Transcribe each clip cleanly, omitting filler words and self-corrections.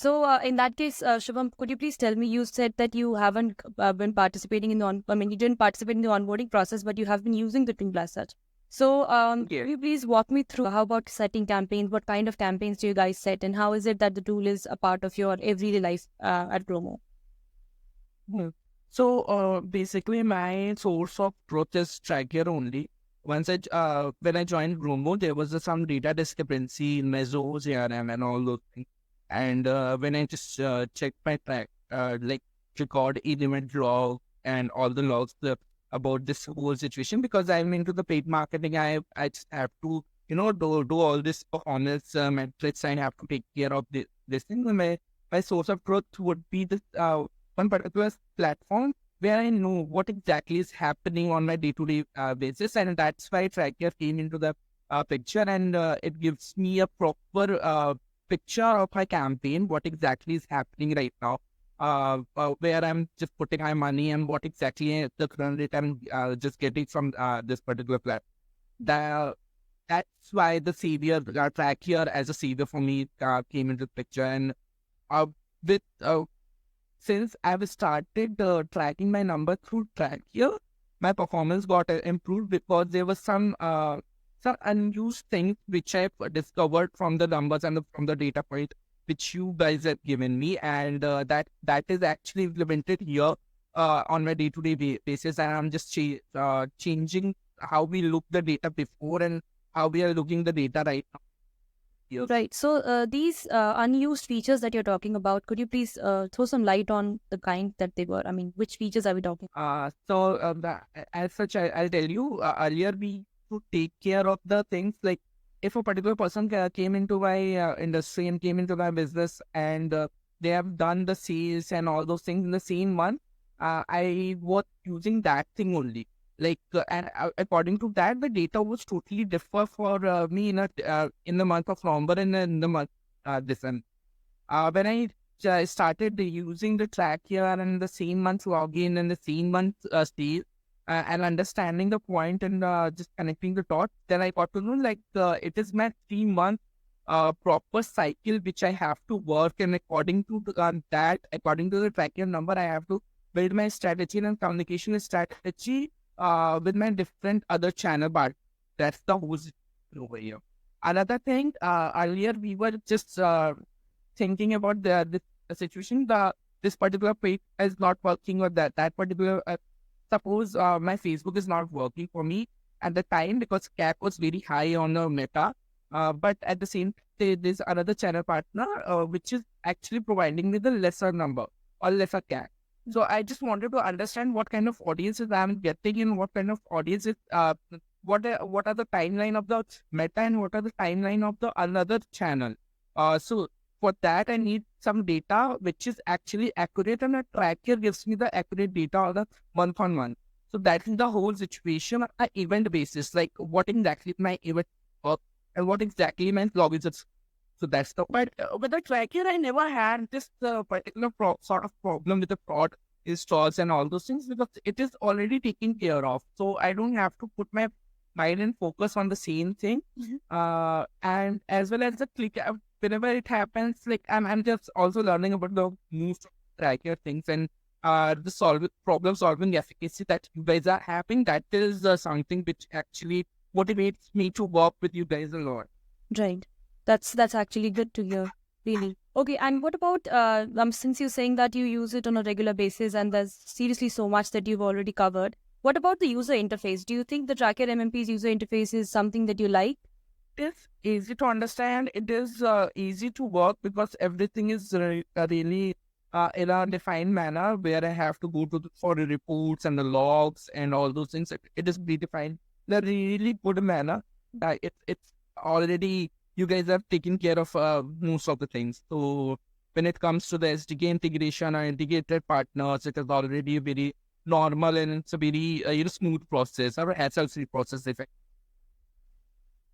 So in that case, Shubham, could you please tell me? You said that you haven't been participating in the I mean, you didn't participate in the onboarding process, but you have been using the tool as such. So Yeah. could you please walk me through how about setting campaigns? What kind of campaigns do you guys set, and how is it that the tool is a part of your everyday life at Promo? Hmm. So basically, my source of truth is Tracker only. When I joined Groomo, there was some data discrepancy in my Zoho CRM and all those things. And when I just checked my like record event log and all the logs about this whole situation, because I'm into the paid marketing, I just have to do all this performance metrics. I have to take care of this thing. My source of truth would be this one particular platform where I know what exactly is happening on my day-to-day basis, and that's why Tracker came into the picture, and it gives me a proper picture of my campaign, what exactly is happening right now, where I'm just putting my money, and what exactly the current rate I'm just getting from this particular platform. The, that's why the savior Tracker as a savior for me came into the picture, and uh, with since I've started tracking my number through Tracker, my performance got improved because there was some unused things which I've discovered from the numbers and from the data point which you guys have given me, and that is actually implemented here on my day-to-day basis, and I'm just changing how we look the data before and how we are looking the data right now here. Right. So these unused features that you're talking about, could you please throw some light on the kind that they were? I mean, which features are we talking? As such, I'll tell you, earlier we to take care of the things like if a particular person came into my industry and came into my business, and they have done the sales and all those things in the same month, I was using that thing only. According to that, the data was totally differ for me in the month of November and in the month December. When I started using the Tracker and the same month login and the same month stay and understanding the point and just connecting the dots, then I got to know it is my 3 month proper cycle which I have to work, and according to according to the Tracker number, I have to build my strategy and communication strategy with my different other channel. But that's the whole situation over here. Another thing, earlier we were just thinking about the situation, this particular page is not working, or that particular suppose my Facebook is not working for me at the time because CAC was very high on the Meta, but at the same time there's another channel partner which is actually providing me the lesser number or lesser CAC. So I just wanted to understand what kind of audiences I'm getting and what kind of audiences what are the timeline of the Meta and what are the timeline of the another channel. So for that, I need some data which is actually accurate, and a Tracker gives me the accurate data on the month on month. So that is the whole situation on an event basis, like what exactly my event work and what exactly my logins is. So that's the. But with the Tracker, I never had this particular sort of problem with the fraud installs and all those things, because it is already taken care of. So I don't have to put my mind and focus on the same thing. And as well as the click whenever it happens, like I'm just also learning about the most Tracker things, and the problem solving efficacy that you guys are having. That is something which actually motivates me to work with you guys a lot. Right. That's actually good to hear. Really. Okay. And what about since you're saying that you use it on a regular basis, and there's seriously so much that you've already covered. What about the user interface? Do you think the Tracker MMP's user interface is something that you like? It is easy to understand. It is easy to work because everything is really in a defined manner where I have to go to for the reports and the logs and all those things. It is predefined in a really good manner. It's already, you guys have taken care of most of the things. So when it comes to the SDK integration or integrated partners, it is already very normal, and it's a very smooth process or SLC process.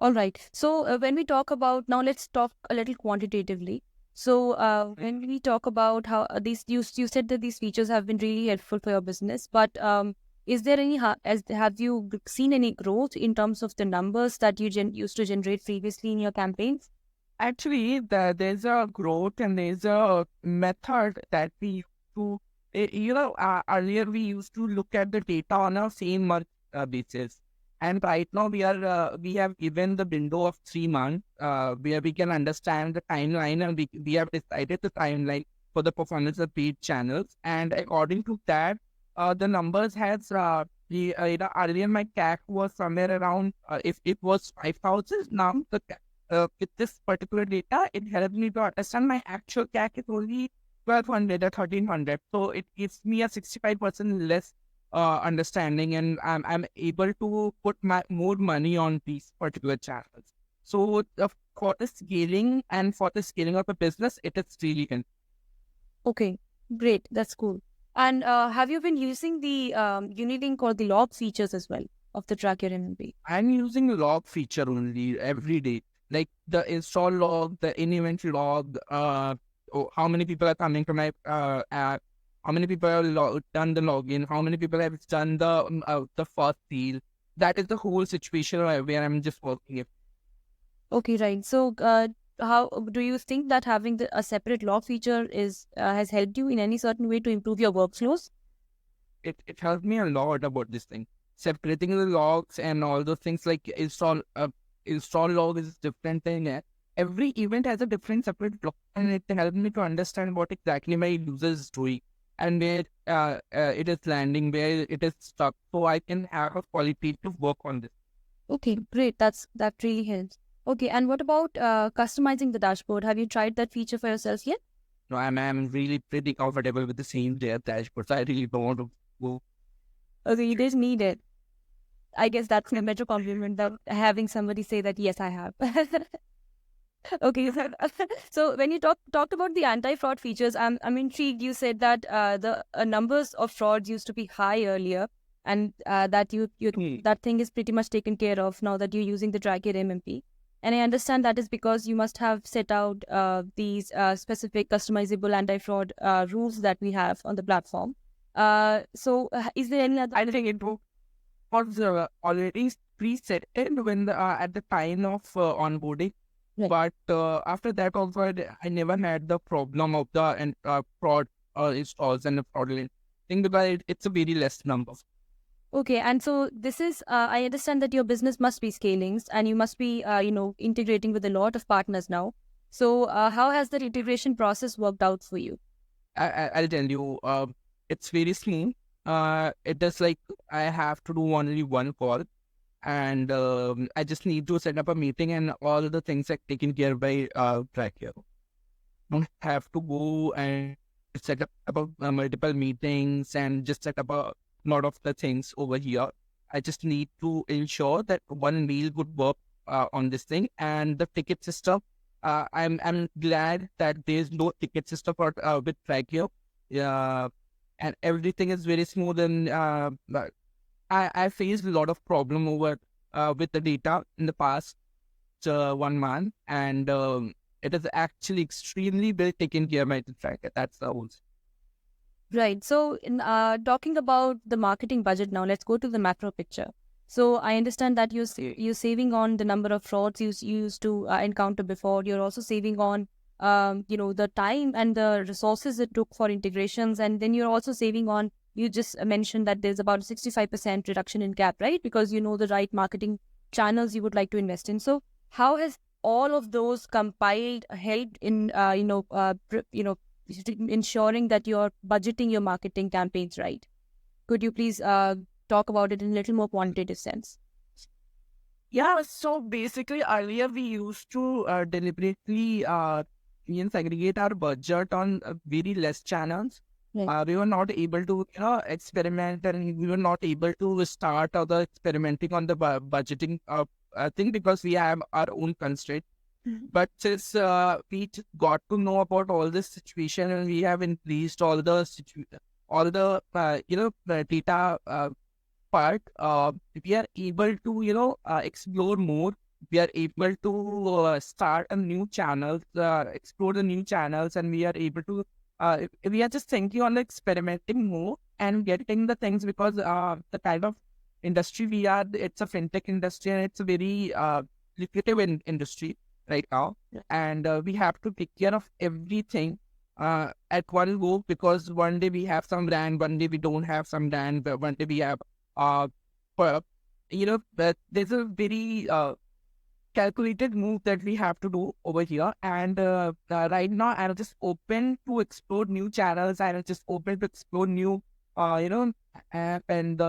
All right. So when we talk about now, let's talk a little quantitatively. So when we talk about how these you said that these features have been really helpful for your business, but is there any have you seen any growth in terms of the numbers that you used to generate previously in your campaigns? Actually, there's a growth and there's a method that we use to, earlier we used to look at the data on a same month basis. And right now we have given the window of 3 months where we can understand the timeline, and we have decided the timeline for the performance of paid channels. And according to that, the numbers has, earlier my CAC was somewhere around, if it was 5,000, now with this particular data, it helps me to understand my actual CAC is only 1,200 or 1,300. So it gives me a 65% less understanding, and I'm able to put my more money on these particular channels. So for the scaling and for the scaling of a business, it is really helpful. Okay, great. That's cool. And have you been using the Unilink or the log features as well of the Track Your MMP? I'm using log feature only every day, like the install log, the in-event log, how many people are coming to my app, how many people have done the login, how many people have done the first deal. That is the whole situation where I'm just working it. Okay, right. So, how do you think that having a separate log feature is has helped you in any certain way to improve your workflows? It helped me a lot about this thing. Separating the logs and all those things, like install log is different thing. Every event has a different separate log, and it helped me to understand what exactly my user is doing and where it is landing, where it is stuck, so I can have a qualitative work on this. Okay, great. That really helps. Okay, and what about customizing the dashboard? Have you tried that feature for yourself yet? No, I'm really pretty comfortable with the same dashboard, so I really don't want to go. Okay, you didn't need it. I guess that's a better compliment than having somebody say that, yes, I have. Okay, so when you talked about the anti-fraud features, I'm intrigued. You said that the numbers of frauds used to be high earlier, and that that thing is pretty much taken care of now that you're using the Track Your MMP. And I understand that is because you must have set out these specific customizable anti-fraud rules that we have on the platform. Is there any other? I think it was already preset when at the time of onboarding. Right. But after that also, I never had the problem of the fraud installs and the fraudulent thing, because it's a very less number. Okay, and so this is, I understand that your business must be scaling and you must be, integrating with a lot of partners now. So how has that integration process worked out for you? I'll tell you, it's very smooth. It is like I have to do only one call, and I just need to set up a meeting, and all the things are taken care by Tracker. Don't have to go and set up about multiple meetings and just set up a lot of the things over here. I just need to ensure that one mail would work on this thing, and the ticket system. I'm glad that there's no ticket system for with Tracker. Yeah, and everything is very smooth. And I faced a lot of problem over with the data in the past 1 month, and it is actually extremely well taken care by the Tracker. That's the whole. Right. So, in talking about the marketing budget now, let's go to the macro picture. So, I understand that you're saving on the number of frauds you used to encounter before. You're also saving on, the time and the resources it took for integrations, and then you're also saving on. You just mentioned that there's about a 65% reduction in cap, right? Because you know the right marketing channels you would like to invest in. So, how has all of those compiled helped in, ensuring that you're budgeting your marketing campaigns right? Could you please talk about it in a little more quantitative sense? Yeah, so basically earlier we used to deliberately segregate our budget on very less channels. Right. We were not able to, experiment, and we were not able to start other experimenting on the budgeting thing, because we have our own constraint. But since we got to know about all this situation, and we have increased all the data part, we are able to explore more. We are able to start a new channel, explore the new channels, and we are able to. We are just thinking on experimenting more and getting the things, because the kind of industry we are, it's a fintech industry, and it's a very lucrative industry. right now, Yeah. and we have to take care of everything at one go, because one day we have some brand, one day we don't have some brand, but one day we have uh, per- but there's a very calculated move that we have to do over here. And right now, I'm just open to explore new channels. I'm just open to explore new, app and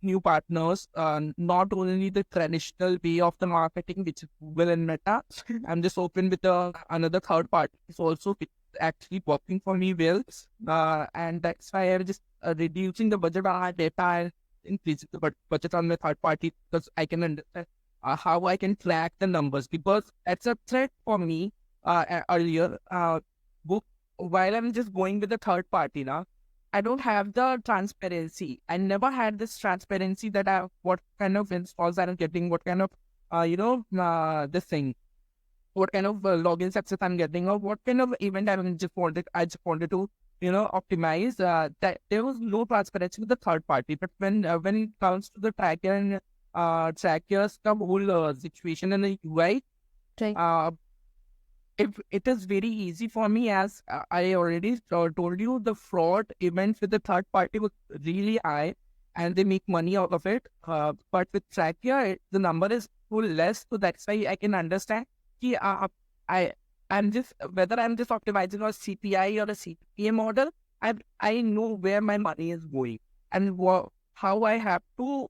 new partners. Not only the traditional way of the marketing, which is Google and Meta. I'm just open with another third party. It's also actually working for me well, and that's why I'm just reducing the budget on our data and increasing the budget on my third party, because I can understand how I can track the numbers, because that's a threat for me earlier. Book While I'm just going with the third party now, I don't have the transparency. I never had this transparency that what kind of installs I'm getting, what kind of this thing, what kind of login success I'm getting, or what kind of event I just wanted to optimize. That there was no transparency with the third party. But when it comes to the tracker and trackers, the whole situation and the UI, Right. uh, if it is very easy for me, as I already told you, the fraud events with the third party was really high, and they make money out of it. But with Tracker, the number is too less, so that's why I can understand. Ki, I I'm just whether I'm just optimizing a CPI or a CPA model. I know where my money is going, and how I have to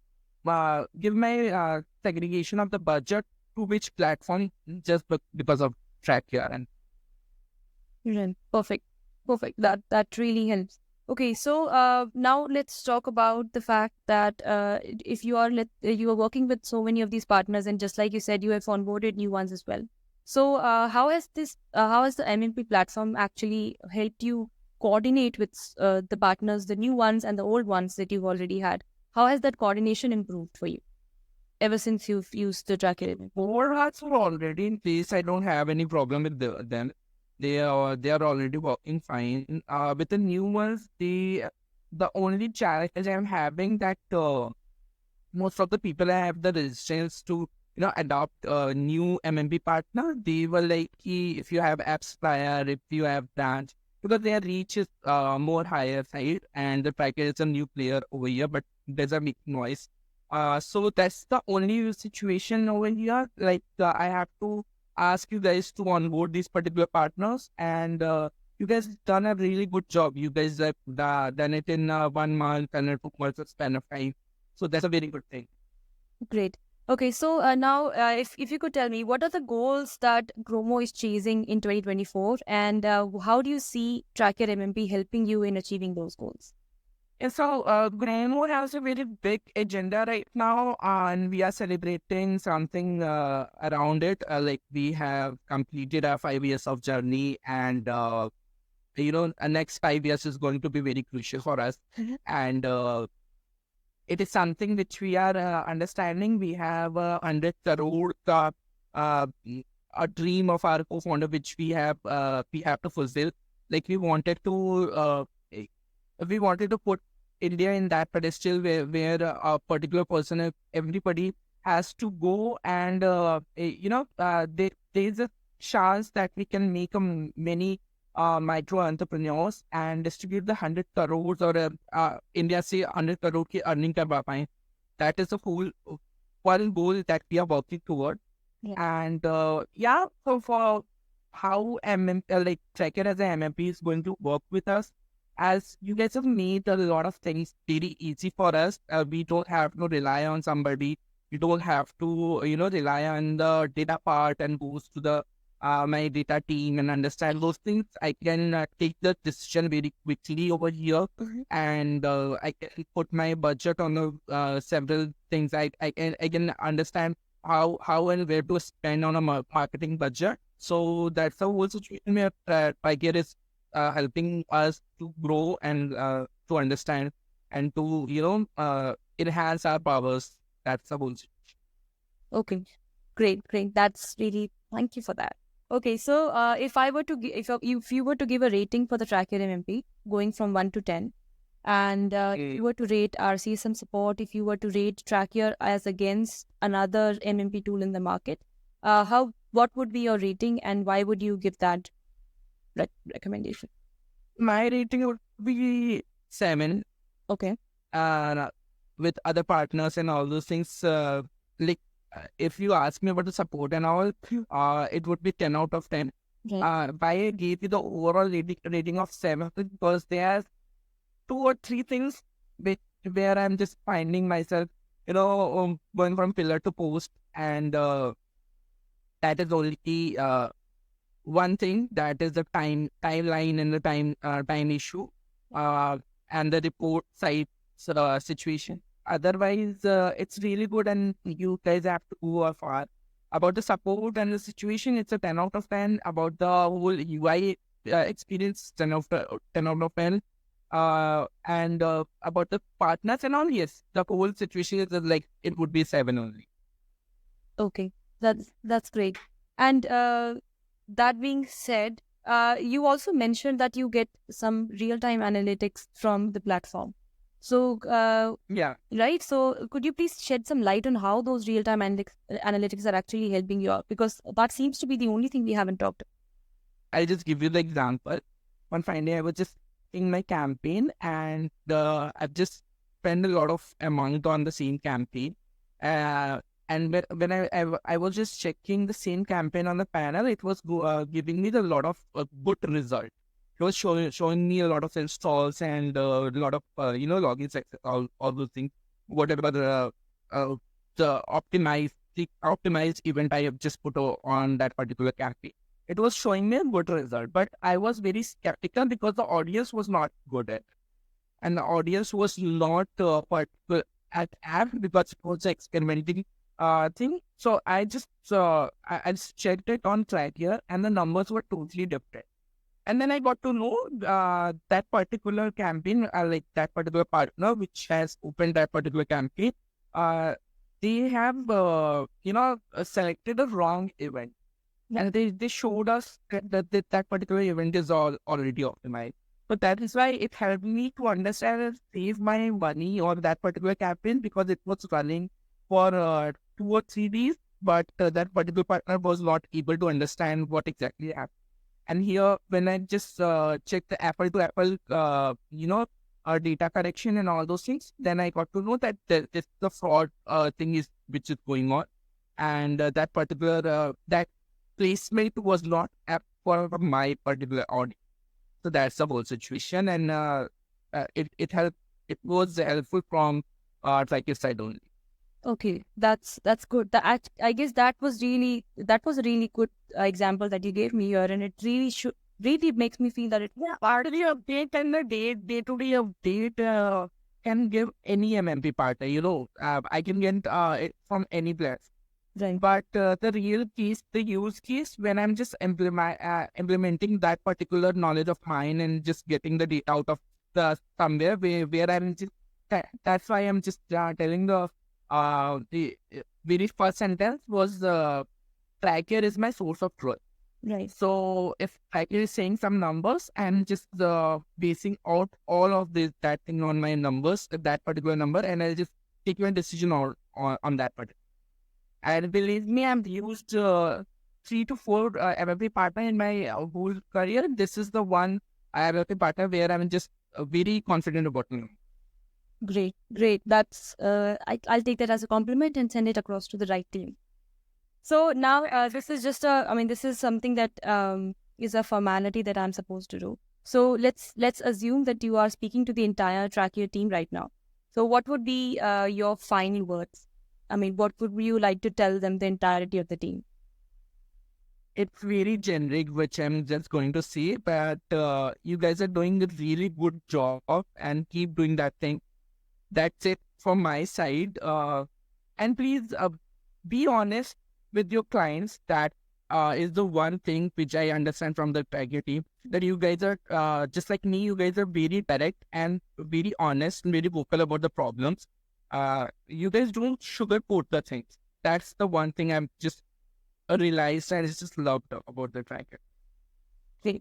give my segregation of the budget to which platform, just because of Tracker. And Right. Perfect. Perfect. That really helps. Okay, so now let's talk about the fact that if you are working with so many of these partners, and just like you said, you have onboarded new ones as well. So how has the MMP platform actually helped you coordinate with the partners, the new ones and the old ones that you've already had? How has that coordination improved for you ever since you've used the tracker MMP? overheads are already in place. I don't have any problem with them. They are already working fine. With the new ones, the only challenge I'm having, that most of the people I have the resistance to adopt a new MMP partner. They were like, "Ki, if you have apps prior, if you have branch, because their reach is more higher side, and the tracker is a new player over here, but there's a big noise. So that's the only situation over here. Like, I have to ask you guys to onboard these particular partners, and you guys done a really good job. You guys have done it in 1 month and 2 months of span of time. So that's a very good thing. Great. Okay, so now if you could tell me, what are the goals that Gromo is chasing in 2024, and how do you see Tracker MMP helping you in achieving those goals? And so, Gramo has a very big agenda right now, and we are celebrating something around it. Like, we have completed our 5 years of journey, and the next 5 years is going to be very crucial for us. And it is something which we are understanding. We have 100 crore uh, a dream of our co-founder, which we have to fulfill. Like, we wanted to put India in that pedestal where a particular person, everybody has to go, and there's a chance that we can make many micro entrepreneurs and distribute the 100 crores, or India say 100 crore ki earning karwa paye. That is the whole one goal that we are working toward. Yeah. And so for how like Tracker as a MMP is going to work with us, as you guys have made a lot of things very easy for us. We don't have to rely on somebody. We don't have to, rely on the data part and goes to the my data team and understand those things. I can take the decision very quickly over here, and I can put my budget on the several things. I can understand how and where to spend on a marketing budget. So that's the whole situation where Tiger is helping us to grow and to understand and to enhance our powers. That's the whole situation. Okay, great. That's really, thank you for that. Okay, so if I were to if you were to give a rating for the Tracker MMP going from 1 to 10, and if you were to rate our CSM support, if you were to rate Tracker as against another MMP tool in the market, how what would be your rating and why would you give that recommendation? My rating would be 7. Okay. uh, with other partners and all those things. Like, if you ask me about the support and all, it would be 10 out of 10. Right. Why I gave you the overall rating of 7, because there are 2 or 3 things where I'm just finding myself, going from pillar to post, and that is only one thing, that is the timeline and the time issue, and the report side situation. Otherwise, it's really good, and you guys have to go far. About the support and the situation, it's a 10 out of 10. About the whole UI experience, 10 out of 10. And about the partners and all, yes, the whole situation is like, it would be 7 only. Okay, that's great. And that being said, you also mentioned that you get some real-time analytics from the platform. So, Yeah. right. So, could you please shed some light on how those real-time analytics are actually helping you out? Because that seems to be the only thing we haven't talked I'll just give you the example. One fine day, I was just in my campaign, and I've just spent a lot of amount on the same campaign. And when I was just checking the same campaign on the panel, it was giving me a lot of good result. It was showing me a lot of installs and a lot of logins, all those things. Whatever the optimized event I have just put on that particular campaign, it was showing me a good result. But I was very skeptical because the audience was not good at, and the audience was not particular at app, because it was experimenting thing. So I just checked it on Trackier, and the numbers were totally different. And then I got to know that particular campaign, like that particular partner which has opened that particular campaign, they have selected a wrong event, and they showed us that particular event is already optimized. So that is why it helped me to understand and save my money on that particular campaign, because it was running for 2 or 3 days, but that particular partner was not able to understand what exactly happened. And here, when I just checked the Apple to Apple, data correction and all those things, then I got to know that this the fraud thing is which is going on, and that particular that placement was not apt for my particular audience. So that's the whole situation, and it helped. It was helpful from Tracker's side only. Okay, that's good. I guess that was a really good example that you gave me here, and it really makes me feel that it. Yeah, quarterly update and the day-to-day update can give any MMP partner. I can get it from any place. Right. But the real case, the use case, when I'm just implementing that particular knowledge of mine and just getting the data out of the somewhere where I'm just, that's why I'm just telling the very first sentence was Tracker is my source of truth. Right. So if Tracker is saying some numbers, I'm just basing out all of that thing on my numbers, that particular number, and I'll just take a decision on that particular. And believe me, I've used 3 to 4 MFP partner in my whole career. This is the one MFP partner where I'm just very confident about me. Great. That's I'll take that as a compliment and send it across to the right team. So now this is just this is something that is a formality that I'm supposed to do. So let's assume that you are speaking to the entire Trackier team right now. So what would be your final words? What would you like to tell them, the entirety of the team? It's very generic, which I'm just going to say, but you guys are doing a really good job and keep doing that thing. That's it from my side. And please be honest with your clients. That is the one thing which I understand from the Trackier team, that you guys are just like me. You guys are very direct and very honest and very vocal about the problems. You guys don't sugarcoat the things. That's the one thing I'm just realized, and it's just loved about the Tracker.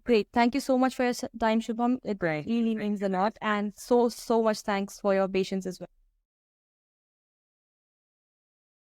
Great. Thank you so much for your time, Shubham. It really means a lot, and so much thanks for your patience as well.